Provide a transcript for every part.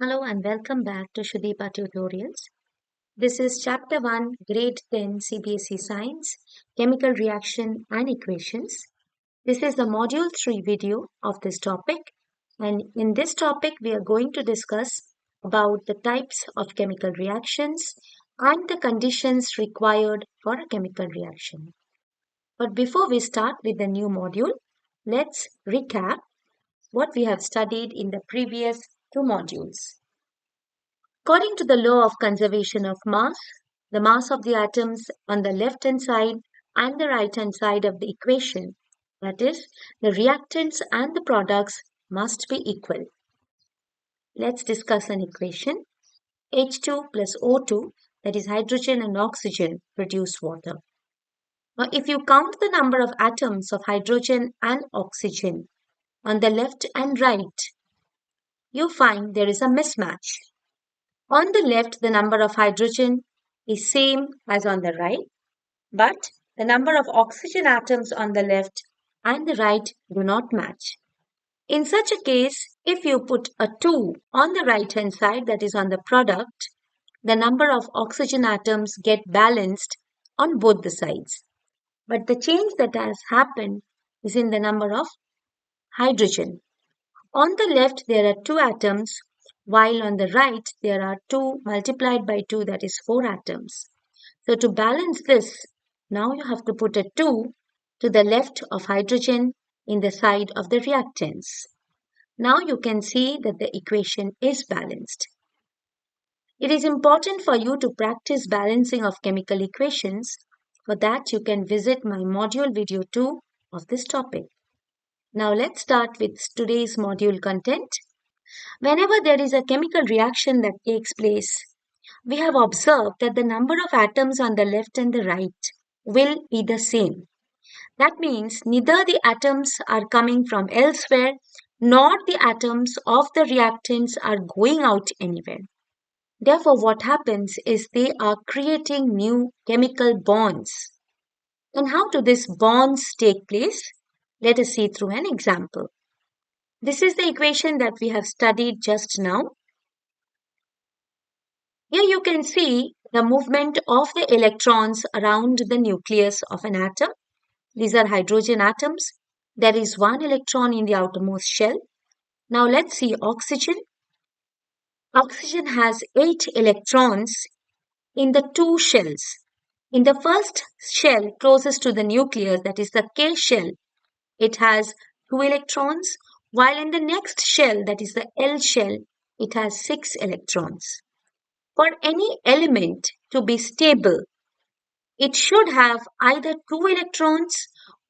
Hello and welcome back to Shudeepa Tutorials. This is Chapter 1, Grade 10 CBSE Science, Chemical Reaction and Equations. This is the Module 3 video of this topic, and in this topic we are going to discuss about the types of chemical reactions and the conditions required for a chemical reaction. But before we start with the new module, let's recap what we have studied in the previous two modules. According to the law of conservation of mass, the mass of the atoms on the left hand side and the right hand side of the equation, that is, the reactants and the products, must be equal. Let's discuss an equation. H2 plus O2, that is hydrogen and oxygen, produce water. Now, if you count the number of atoms of hydrogen and oxygen on the left and right, you find there is a mismatch. On the left, the number of hydrogen is same as on the right, but the number of oxygen atoms on the left and the right do not match. In such a case, if you put a 2 on the right hand side, that is on the product, the number of oxygen atoms get balanced on both the sides. But the change that has happened is in the number of hydrogen. On the left, there are 2 atoms, while on the right, there are 2 multiplied by 2, that is 4 atoms. So to balance this, now you have to put a 2 to the left of hydrogen in the side of the reactants. Now you can see that the equation is balanced. It is important for you to practice balancing of chemical equations. For that, you can visit my module video 2 of this topic. Now let's start with today's module content. Whenever there is a chemical reaction that takes place, we have observed that the number of atoms on the left and the right will be the same. That means neither the atoms are coming from elsewhere nor the atoms of the reactants are going out anywhere. Therefore, what happens is they are creating new chemical bonds. And how do these bonds take place? Let us see through an example. This is the equation that we have studied just now. Here you can see the movement of the electrons around the nucleus of an atom. These are hydrogen atoms. There is 1 electron in the outermost shell. Now let's see oxygen. Oxygen has 8 electrons in the 2 shells. In the first shell closest to the nucleus, that is the K shell, it has 2 electrons, while in the next shell, that is the L shell, it has 6 electrons. For any element to be stable, it should have either 2 electrons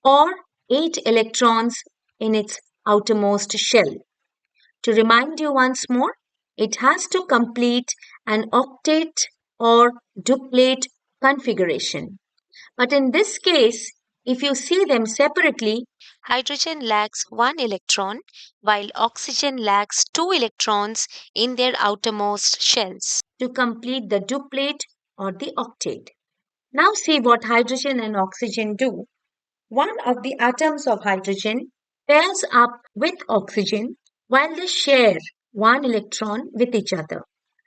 or 8 electrons in its outermost shell. To remind you once more, it has to complete an octet or duplet configuration. But in this case, if you see them separately, hydrogen lacks 1 electron while oxygen lacks 2 electrons in their outermost shells to complete the duplet or the octet. Now see what hydrogen and oxygen do. One of the atoms of hydrogen pairs up with oxygen while they share 1 electron with each other.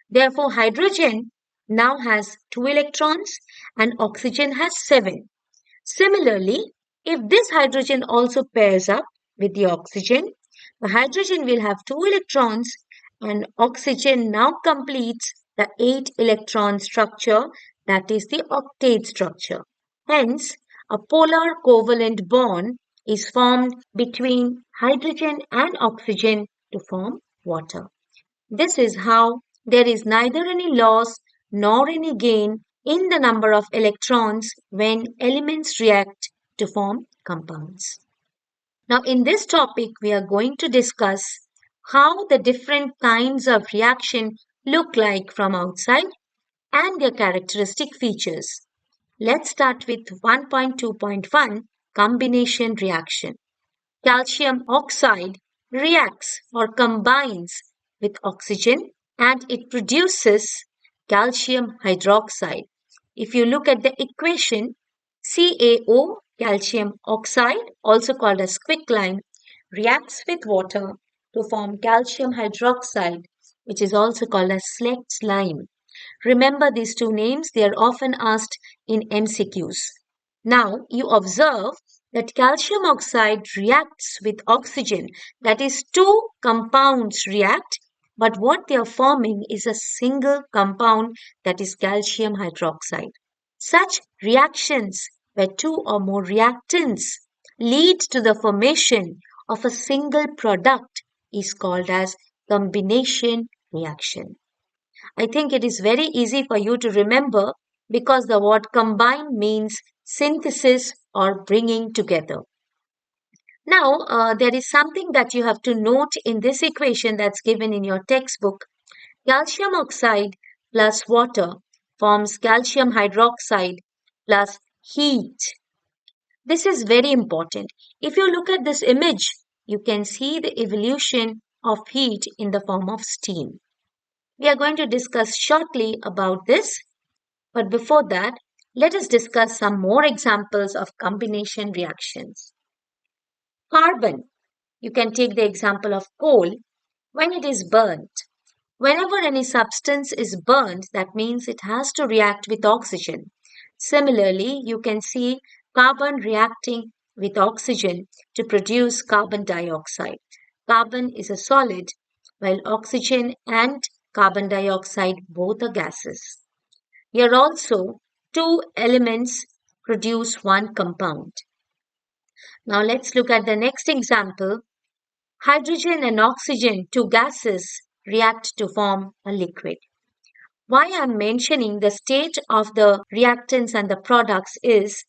Therefore, hydrogen now has 2 electrons and oxygen has 7. Similarly, if this hydrogen also pairs up with the hydrogen will have 2 electrons and oxygen now completes the 8 electron structure, that is the octet structure. Hence, a polar covalent bond is formed between hydrogen and oxygen to form water. This is how there is neither any loss nor any gain in the number of electrons when elements react to form compounds. Now, in this topic, we are going to discuss how the different kinds of reaction look like from outside and their characteristic features. Let's start with 1.2.1 combination reaction. Calcium oxide reacts or combines with oxygen and it produces calcium hydroxide. If you look at the equation, CaO, calcium oxide, also called as quicklime, reacts with water to form calcium hydroxide which is also called as slaked lime. Remember these two names, they are often asked in MCQs. Now, you observe that calcium oxide reacts with oxygen. That is, two compounds react, but what they are forming is a single compound, that is calcium hydroxide. Such reactions, where two or more reactants lead to the formation of a single product, is called as combination reaction. I think it is very easy for you to remember because the word combine means synthesis or bringing together. Now, there is something that you have to note in this equation that's given in your textbook. Calcium oxide plus water forms calcium hydroxide plus heat. This is very important. If you look at this image, you can see the evolution of heat in the form of steam. We are going to discuss shortly about this, but before that, let us discuss some more examples of combination reactions. Carbon. You can take the example of coal. When it is burnt, whenever any substance is burnt, that means it has to react with oxygen. Similarly, you can see carbon reacting with oxygen to produce carbon dioxide. Carbon is a solid, while oxygen and carbon dioxide both are gases. Here also, two elements produce one compound. Now let's look at the next example. Hydrogen and oxygen, two gases, react to form a liquid. Why I'm mentioning the state of the reactants and the products is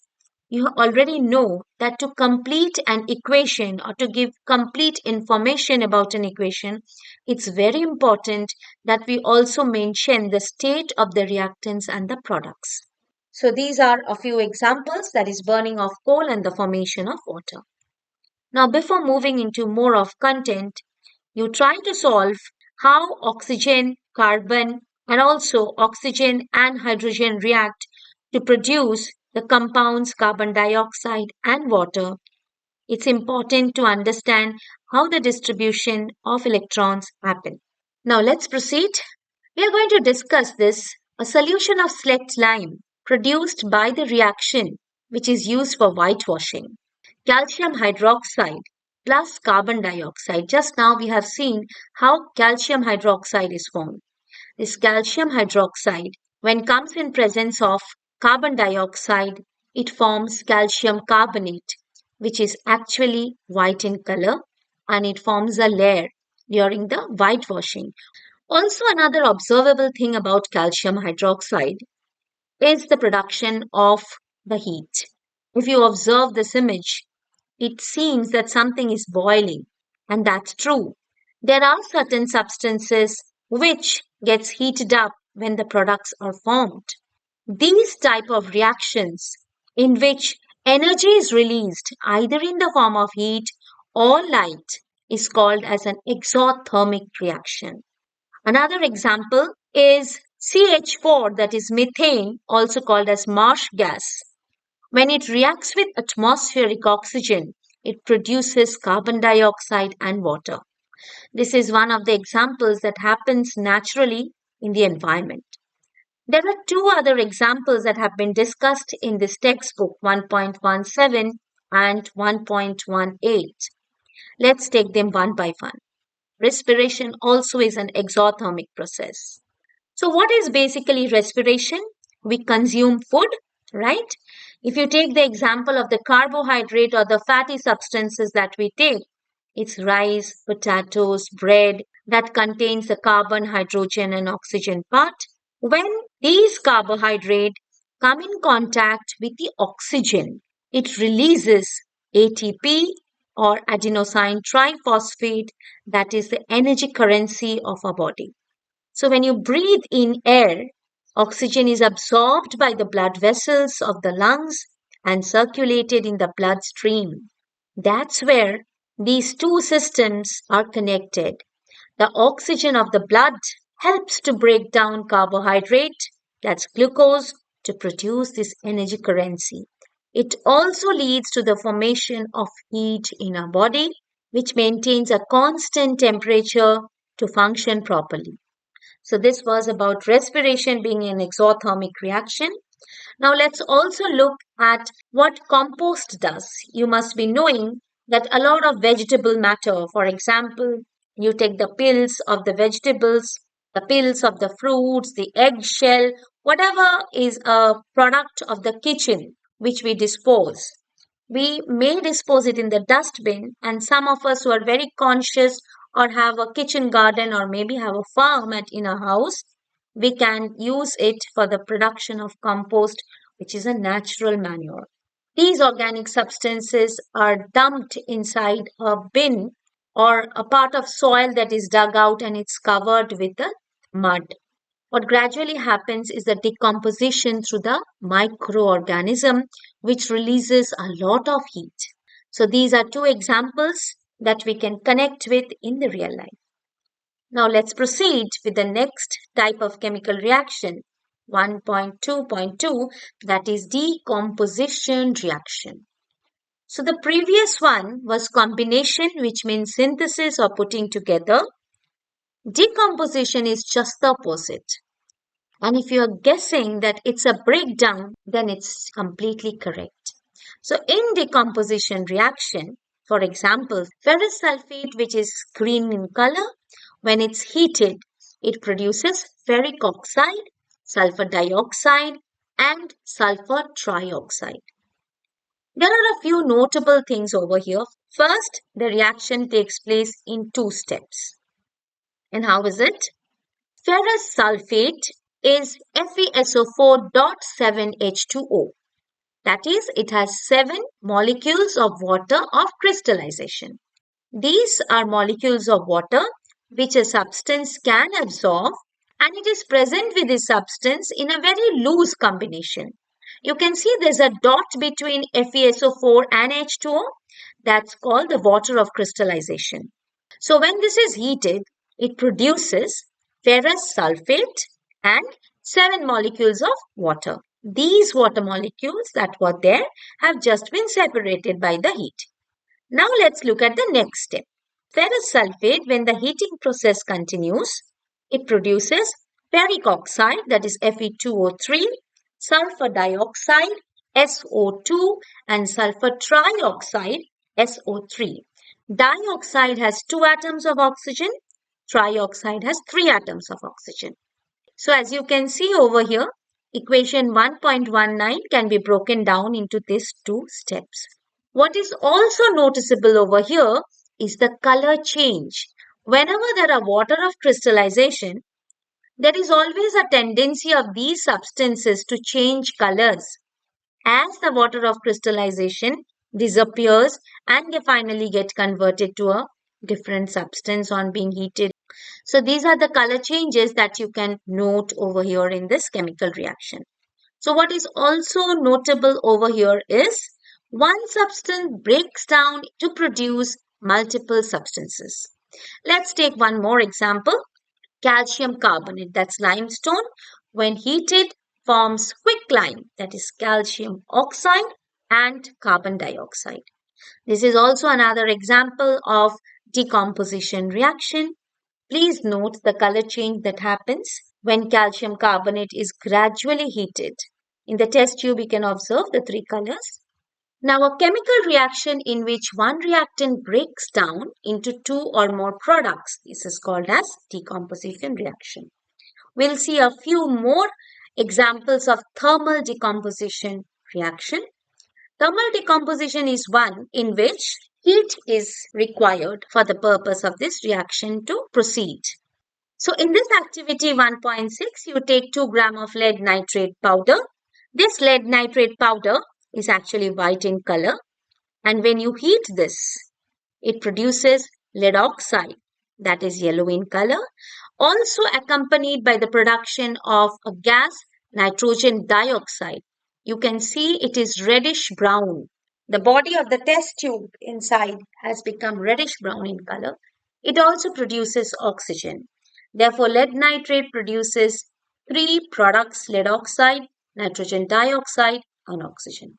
you already know that to complete an equation or to give complete information about an equation, it's very important that we also mention the state of the reactants and the products. So these are a few examples, that is burning of coal and the formation of water. Now before moving into more of content, you try to solve how oxygen, carbon, and also oxygen and hydrogen react to produce the compounds carbon dioxide and water. It's important to understand how the distribution of electrons happen. Now let's proceed. We are going to discuss this, a solution of slaked lime produced by the reaction which is used for whitewashing. Calcium hydroxide plus carbon dioxide. Just now we have seen how calcium hydroxide is formed. This calcium hydroxide, when comes in presence of carbon dioxide, it forms calcium carbonate, which is actually white in color, and it forms a layer during the whitewashing. Also, another observable thing about calcium hydroxide is the production of the heat. If you observe this image, it seems that something is boiling, and that's true. There are certain substances which gets heated up when the products are formed. These type of reactions in which energy is released either in the form of heat or light is called as an exothermic reaction. Another example is CH4, that is methane, also called as marsh gas. When it reacts with atmospheric oxygen, it produces carbon dioxide and water. This is one of the examples that happens naturally in the environment. There are two other examples that have been discussed in this textbook 1.17 and 1.18. Let's take them one by one. Respiration also is an exothermic process. So, what is basically respiration? We consume food, right? If you take the example of the carbohydrate or the fatty substances that we take, it's rice, potatoes, bread that contains the carbon, hydrogen, and oxygen part. When these carbohydrates come in contact with the oxygen, it releases ATP or adenosine triphosphate, that is the energy currency of our body. So when you breathe in air, oxygen is absorbed by the blood vessels of the lungs and circulated in the bloodstream. That's where these two systems are connected. The oxygen of the blood helps to break down carbohydrate, that's glucose, to produce this energy currency. It also leads to the formation of heat in our body, which maintains a constant temperature to function properly. So this was about respiration being an exothermic reaction. Now let's also look at what compost does. You must be knowing that a lot of vegetable matter, for example, you take the peels of the vegetables, the peels of the fruits, the eggshell, whatever is a product of the kitchen which we dispose. We may dispose it in the dustbin, and some of us who are very conscious or have a kitchen garden or maybe have a farm in a house, we can use it for the production of compost, which is a natural manure. These organic substances are dumped inside a bin or a part of soil that is dug out and it's covered with the mud. What gradually happens is the decomposition through the microorganism, which releases a lot of heat. So these are two examples that we can connect with in the real life. Now let's proceed with the next type of chemical reaction, 1.2.2, that is decomposition reaction. So the previous one was combination, which means synthesis or putting together. Decomposition is just the opposite. And if you're guessing that it's a breakdown, then it's completely correct. So in decomposition reaction, for example, ferrous sulfate, which is green in color, when it's heated, it produces ferric oxide, sulfur dioxide, and sulfur trioxide. There are a few notable things over here. First, the reaction takes place in two steps. And how is it? Ferrous sulfate is FeSO4.7H2O. That is, it has 7 molecules of water of crystallization. These are molecules of water which a substance can absorb, and it is present with this substance in a very loose combination. You can see there's a dot between FeSO4 and H2O. That's called the water of crystallization. So when this is heated, it produces ferrous sulfate and 7 molecules of water. These water molecules that were there have just been separated by the heat. Now let's look at the next step. Ferrous sulfate, when the heating process continues, it produces ferric oxide, that is Fe2O3, sulfur dioxide, SO2, and sulfur trioxide, SO3. Dioxide has 2 atoms of oxygen, trioxide has 3 atoms of oxygen. So as you can see over here, equation 1.19 can be broken down into these 2 steps. What is also noticeable over here is the color change. Whenever there are water of crystallization, there is always a tendency of these substances to change colors as the water of crystallization disappears and they finally get converted to a different substance on being heated. So these are the color changes that you can note over here in this chemical reaction. So what is also notable over here is one substance breaks down to produce multiple substances. Let's take one more example. Calcium carbonate, that's limestone, when heated forms quicklime, that is calcium oxide and carbon dioxide. This is also another example of decomposition reaction. Please note the color change that happens when calcium carbonate is gradually heated. In the test tube, you can observe the 3 colors. Now, a chemical reaction in which one reactant breaks down into 2 or more products, this is called as decomposition reaction. We'll see a few more examples of thermal decomposition reaction. Thermal decomposition is one in which heat is required for the purpose of this reaction to proceed. So in this activity 1.6, you take 2 grams of lead nitrate powder. This lead nitrate powder is actually white in color, and when you heat this, it produces lead oxide, that is yellow in color, also accompanied by the production of a gas, nitrogen dioxide. You can see it is reddish brown. The body of the test tube inside has become reddish brown in color. It also produces oxygen. Therefore, lead nitrate produces 3 products: lead oxide, nitrogen dioxide, and oxygen.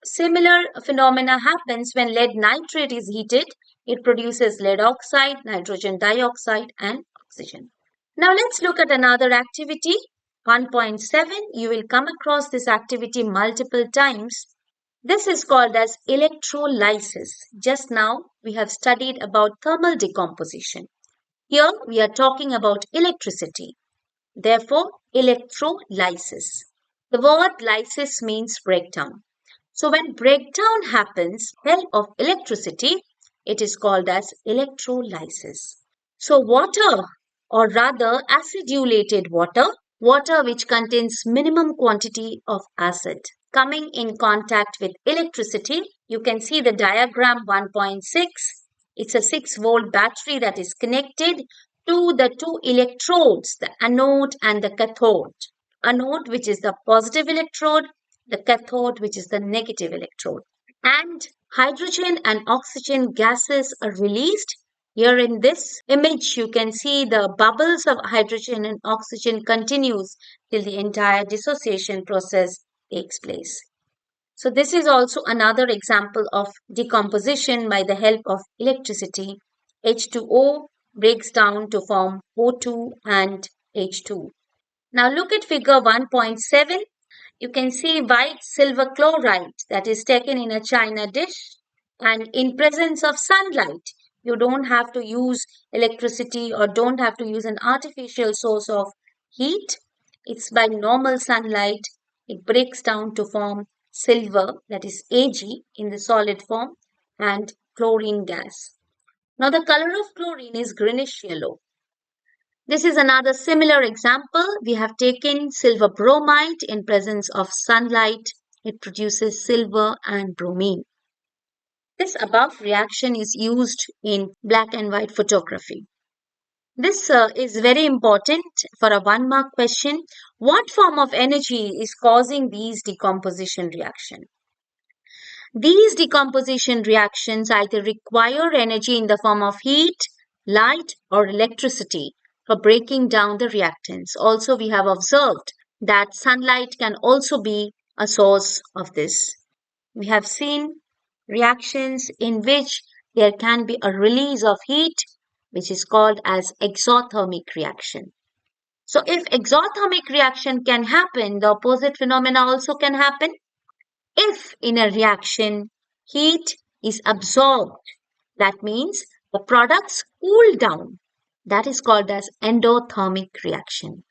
Similar phenomena happens when lead nitrate is heated. It produces lead oxide, nitrogen dioxide, and oxygen. Now let's look at another activity. 1.7, you will come across this activity multiple times. This is called as electrolysis. Just now we have studied about thermal decomposition. Here we are talking about electricity. Therefore, electrolysis. The word lysis means breakdown. So when breakdown happens, help of electricity, it is called as electrolysis. So water, or rather acidulated water, water which contains minimum quantity of acid, coming in contact with electricity. You can see the diagram 1.6. It's a 6-volt battery that is connected to the two electrodes, the anode and the cathode. Anode, which is the positive electrode, the cathode, which is the negative electrode. And hydrogen and oxygen gases are released. Here in this image, you can see the bubbles of hydrogen and oxygen continues till the entire dissociation process takes place. So this is also another example of decomposition by the help of electricity. H2O breaks down to form O2 and H2. Now look at figure 1.7. You can see white silver chloride that is taken in a china dish, and in presence of sunlight, you don't have to use electricity or don't have to use an artificial source of heat. It's by normal sunlight. It breaks down to form silver, that is Ag, in the solid form, and chlorine gas. Now the color of chlorine is greenish yellow. This is another similar example. We have taken silver bromide in presence of sunlight. It produces silver and bromine. This above reaction is used in black and white photography. This is very important for a 1-mark question. What form of energy is causing these decomposition reactions? These decomposition reactions either require energy in the form of heat, light, or electricity for breaking down the reactants. Also, we have observed that sunlight can also be a source of this. We have seen reactions in which there can be a release of heat, which is called as exothermic reaction. So if exothermic reaction can happen, the opposite phenomena also can happen. If in a reaction heat is absorbed, that means the products cool down. That is called as endothermic reaction.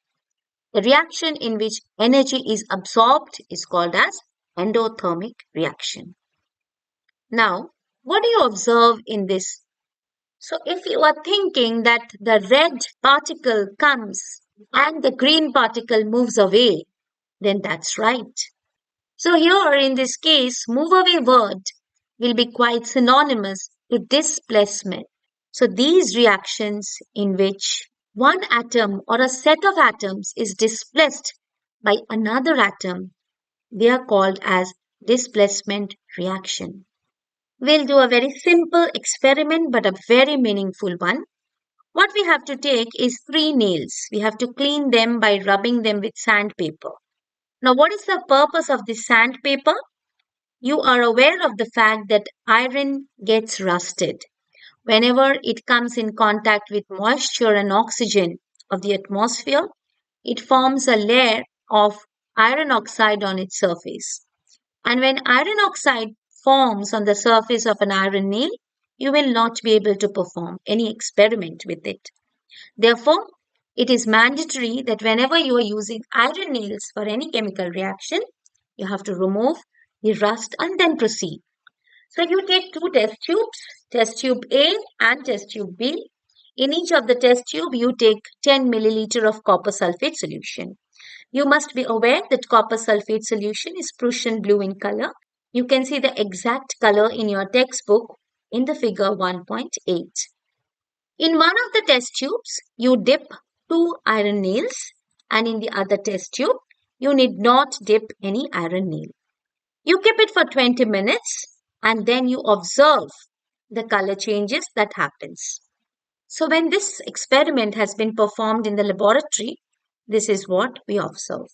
The reaction in which energy is absorbed is called as endothermic reaction. Now, what do you observe in this? So if you are thinking that the red particle comes and the green particle moves away, then that's right. So here in this case, move away word will be quite synonymous to displacement. So these reactions in which one atom or a set of atoms is displaced by another atom, they are called as displacement reaction. We'll do a very simple experiment but a very meaningful one. What we have to take is 3 nails. We have to clean them by rubbing them with sandpaper. Now, what is the purpose of this sandpaper? You are aware of the fact that iron gets rusted. Whenever it comes in contact with moisture and oxygen of the atmosphere, it forms a layer of iron oxide on its surface. And when iron oxide forms on the surface of an iron nail, you will not be able to perform any experiment with it. Therefore, it is mandatory that whenever you are using iron nails for any chemical reaction, you have to remove the rust and then proceed. So you take 2 test tubes, test tube A and test tube B. In each of the test tube, you take 10 milliliter of copper sulfate solution. You must be aware that copper sulfate solution is Prussian blue in color. You can see the exact color in your textbook in the figure 1.8. In one of the test tubes, you dip 2 iron nails, and in the other test tube, you need not dip any iron nail. You keep it for 20 minutes and then you observe the color changes that happens. So when this experiment has been performed in the laboratory, this is what we observe.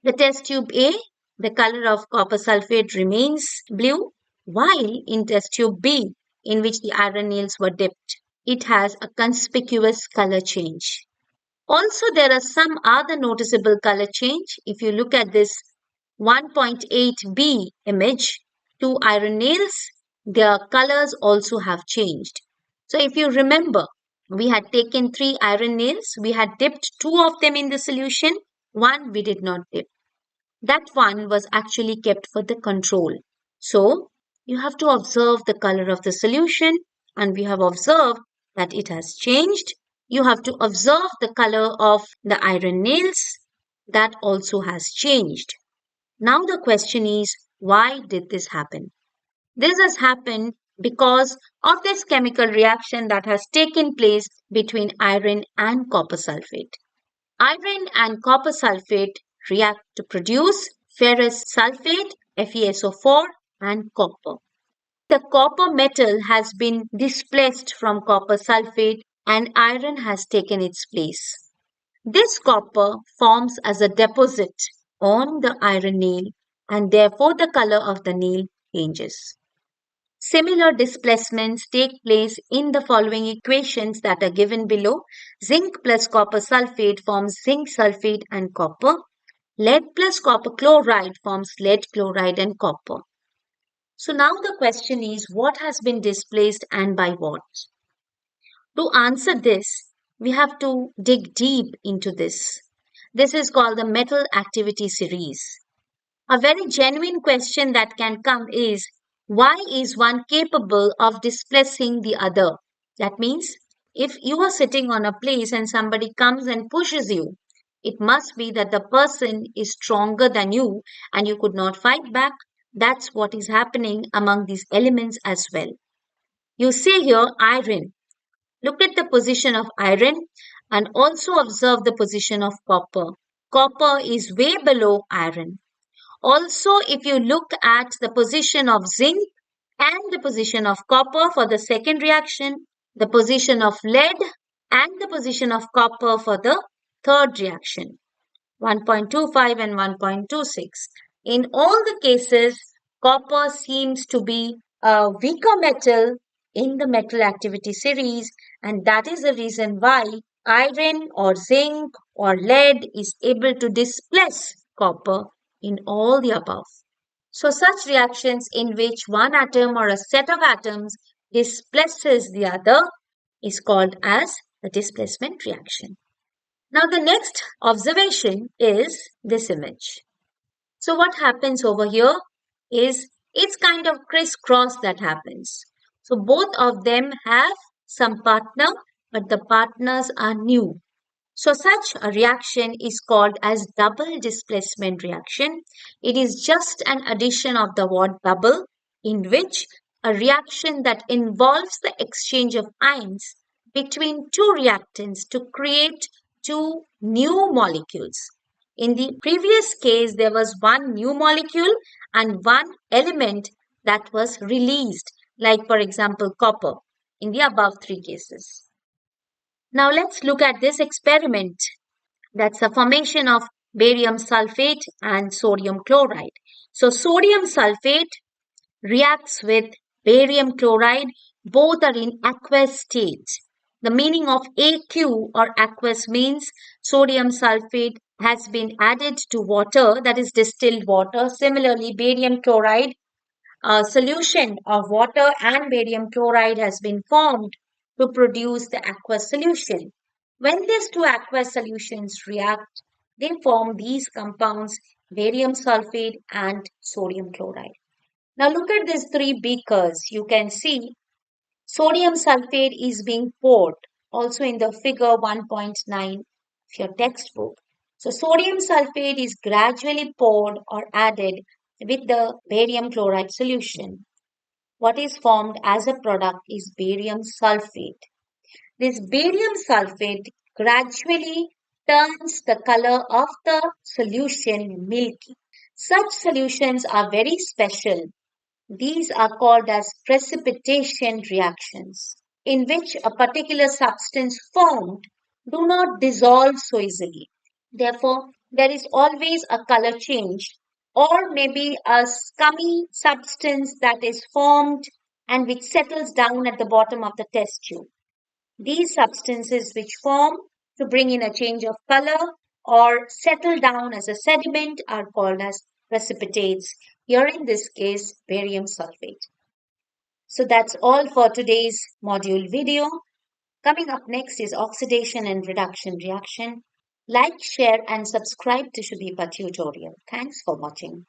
The test tube A, the color of copper sulfate remains blue, while in test tube B, in which the iron nails were dipped, it has a conspicuous color change. Also, there are some other noticeable color change. If you look at this 1.8b image, two iron nails, their colors also have changed. So if you remember, we had taken three iron nails, we had dipped two of them in the solution, one we did not dip. That one was actually kept for the control. So you have to observe the color of the solution, and we have observed that it has changed. You have to observe the color of the iron nails, that also has changed. Now the question is, why did this happen? This has happened because of this chemical reaction that has taken place between iron and copper sulfate. Iron and copper sulfate react to produce ferrous sulfate, FeSO4, and copper. The copper metal has been displaced from copper sulfate and iron has taken its place. This copper forms as a deposit on the iron nail and therefore the color of the nail changes. Similar displacements take place in the following equations that are given below. Zinc plus copper sulfate forms zinc sulfate and copper. Lead plus copper chloride forms lead chloride and copper. So now the question is, what has been displaced and by what? To answer this, we have to dig deep into this. This is called the metal activity series. A very genuine question that can come is, why is one capable of displacing the other? That means, if you are sitting on a place and somebody comes and pushes you, it must be that the person is stronger than you and you could not fight back. That's what is happening among these elements as well. You see here iron. Look at the position of iron and also observe the position of copper. Copper is way below iron. Also, if you look at the position of zinc and the position of copper for the second reaction, the position of lead and the position of copper for the third reaction, 1.25 and 1.26. In all the cases, copper seems to be a weaker metal in the metal activity series, and that is the reason why iron or zinc or lead is able to displace copper in all the above. So such reactions in which one atom or a set of atoms displaces the other is called as the displacement reaction. Now the next observation is this image. So what happens over here is it's kind of crisscross that happens. So both of them have some partner, but the partners are new. So such a reaction is called as double displacement reaction. It is just an addition of the word double, in which a reaction that involves the exchange of ions between two reactants to create two new molecules. In the previous case, there was one new molecule and one element that was released, like for example copper in the above three cases. Now let's look at this experiment. That's the formation of barium sulfate and sodium chloride. So sodium sulfate reacts with barium chloride. Both are in aqueous state. The meaning of AQ or aqueous means sodium sulfate has been added to water, that is distilled water. Similarly, barium chloride, a solution of water and barium chloride has been formed to produce the aqueous solution. When these two aqueous solutions react, they form these compounds, barium sulfate and sodium chloride. Now look at these three beakers. You can see sodium sulfate is being poured, also in the figure 1.9 of your textbook. So sodium sulfate is gradually poured or added with the barium chloride solution. What is formed as a product is barium sulfate. This barium sulfate gradually turns the color of the solution milky. Such solutions are very special. These are called as precipitation reactions, in which a particular substance formed do not dissolve so easily. Therefore, there is always a color change or maybe a scummy substance that is formed and which settles down at the bottom of the test tube. These substances which form to bring in a change of color or settle down as a sediment are called as precipitates, here in this case barium sulfate. So that's all for today's module video. Coming up next is oxidation and reduction reaction. Like, share and subscribe to Sudeepa tutorial. Thanks for watching.